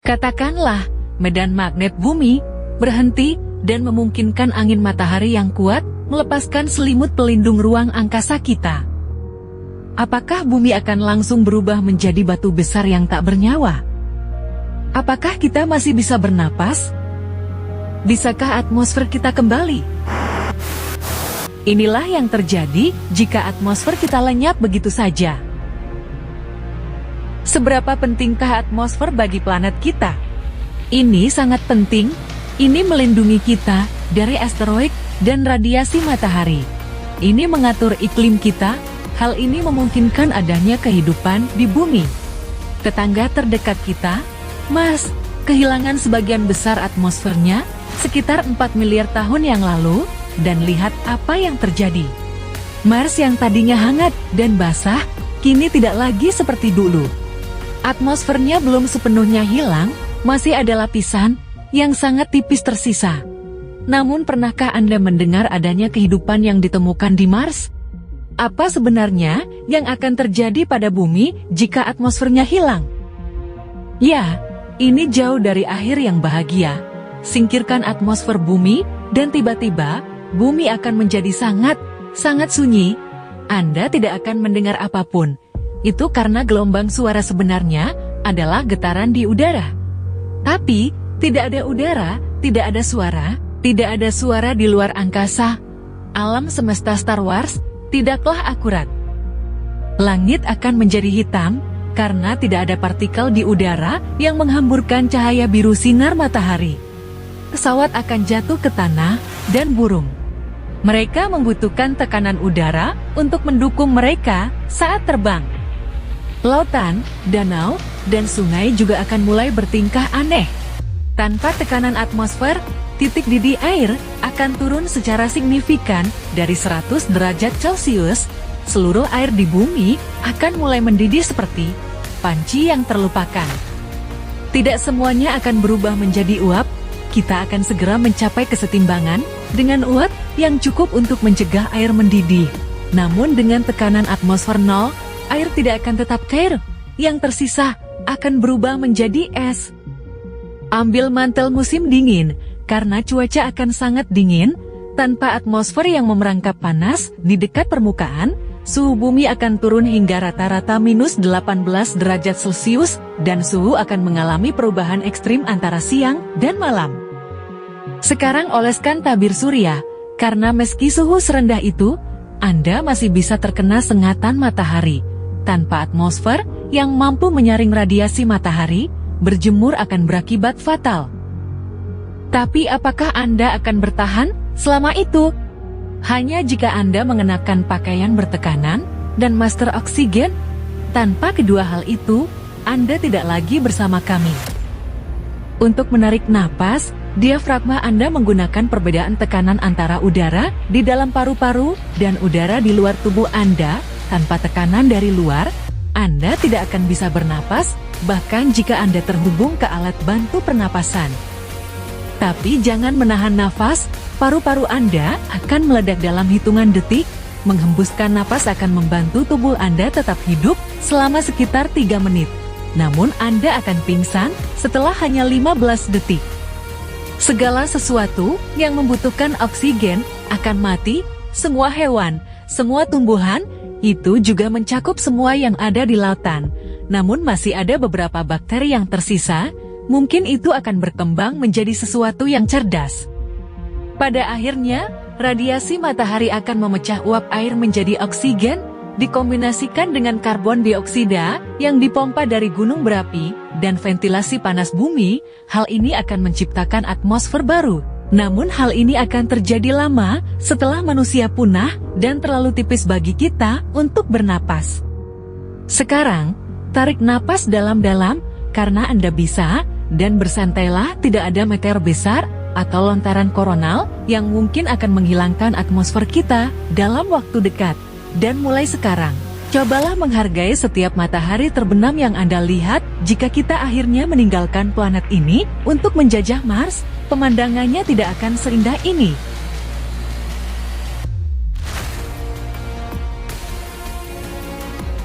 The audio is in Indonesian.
Katakanlah, medan magnet bumi berhenti dan memungkinkan angin matahari yang kuat melepaskan selimut pelindung ruang angkasa kita. Apakah bumi akan langsung berubah menjadi batu besar yang tak bernyawa? Apakah kita masih bisa bernapas? Bisakah atmosfer kita kembali? Inilah yang terjadi jika atmosfer kita lenyap begitu saja. Seberapa pentingkah atmosfer bagi planet kita? Ini sangat penting. Ini melindungi kita dari asteroid dan radiasi matahari. Ini mengatur iklim kita. Hal ini memungkinkan adanya kehidupan di bumi. Tetangga terdekat kita, Mars, kehilangan sebagian besar atmosfernya sekitar 4 miliar tahun yang lalu, dan lihat apa yang terjadi. Mars yang tadinya hangat dan basah, kini tidak lagi seperti dulu. Atmosfernya belum sepenuhnya hilang, masih ada lapisan yang sangat tipis tersisa. Namun pernahkah Anda mendengar adanya kehidupan yang ditemukan di Mars? Apa sebenarnya yang akan terjadi pada bumi jika atmosfernya hilang? Ya, ini jauh dari akhir yang bahagia. Singkirkan atmosfer bumi, dan tiba-tiba, bumi akan menjadi sangat sunyi. Anda tidak akan mendengar apapun. Itu karena gelombang suara sebenarnya adalah getaran di udara. Tapi, tidak ada udara, tidak ada suara di luar angkasa. Alam semesta Star Wars tidaklah akurat. Langit akan menjadi hitam, karena tidak ada partikel di udara yang menghamburkan cahaya biru sinar matahari. Pesawat akan jatuh ke tanah, dan burung. Mereka membutuhkan tekanan udara untuk mendukung mereka saat terbang. Lautan, danau, dan sungai juga akan mulai bertingkah aneh. Tanpa tekanan atmosfer, titik didih air akan turun secara signifikan dari 100 derajat Celcius. Seluruh air di bumi akan mulai mendidih seperti panci yang terlupakan. Tidak semuanya akan berubah menjadi uap. Kita akan segera mencapai kesetimbangan dengan uap yang cukup untuk mencegah air mendidih. Namun dengan tekanan atmosfer 0, air tidak akan tetap cair. Yang tersisa akan berubah menjadi es. Ambil mantel musim dingin, karena cuaca akan sangat dingin. Tanpa atmosfer yang memerangkap panas di dekat permukaan, suhu bumi akan turun hingga rata-rata minus 18 derajat Celcius, dan suhu akan mengalami perubahan ekstrim antara siang dan malam. Sekarang oleskan tabir surya, karena meski suhu serendah itu, Anda masih bisa terkena sengatan matahari. Tanpa atmosfer yang mampu menyaring radiasi matahari, berjemur akan berakibat fatal. Tapi apakah Anda akan bertahan selama itu? Hanya jika Anda mengenakan pakaian bertekanan dan masker oksigen. Tanpa kedua hal itu, Anda tidak lagi bersama kami. Untuk menarik napas, diafragma Anda menggunakan perbedaan tekanan antara udara di dalam paru-paru dan udara di luar tubuh Anda. Tanpa tekanan dari luar, Anda tidak akan bisa bernapas, bahkan jika Anda terhubung ke alat bantu pernapasan. Tapi jangan menahan nafas, paru-paru Anda akan meledak dalam hitungan detik. Menghembuskan napas akan membantu tubuh Anda tetap hidup selama sekitar 3 menit. Namun Anda akan pingsan setelah hanya 15 detik. Segala sesuatu yang membutuhkan oksigen akan mati, semua hewan, semua tumbuhan, itu juga mencakup semua yang ada di lautan. Namun masih ada beberapa bakteri yang tersisa, mungkin itu akan berkembang menjadi sesuatu yang cerdas. Pada akhirnya, radiasi matahari akan memecah uap air menjadi oksigen, dikombinasikan dengan karbon dioksida yang dipompa dari gunung berapi, dan ventilasi panas bumi. Hal ini akan menciptakan atmosfer baru. Namun hal ini akan terjadi lama setelah manusia punah dan terlalu tipis bagi kita untuk bernapas. Sekarang, tarik napas dalam-dalam karena Anda bisa, dan bersantailah. Tidak ada meteor besar atau lontaran koronal yang mungkin akan menghilangkan atmosfer kita dalam waktu dekat. Dan mulai sekarang, cobalah menghargai setiap matahari terbenam yang Anda lihat. Jika kita akhirnya meninggalkan planet ini untuk menjajah Mars, pemandangannya tidak akan seindah ini.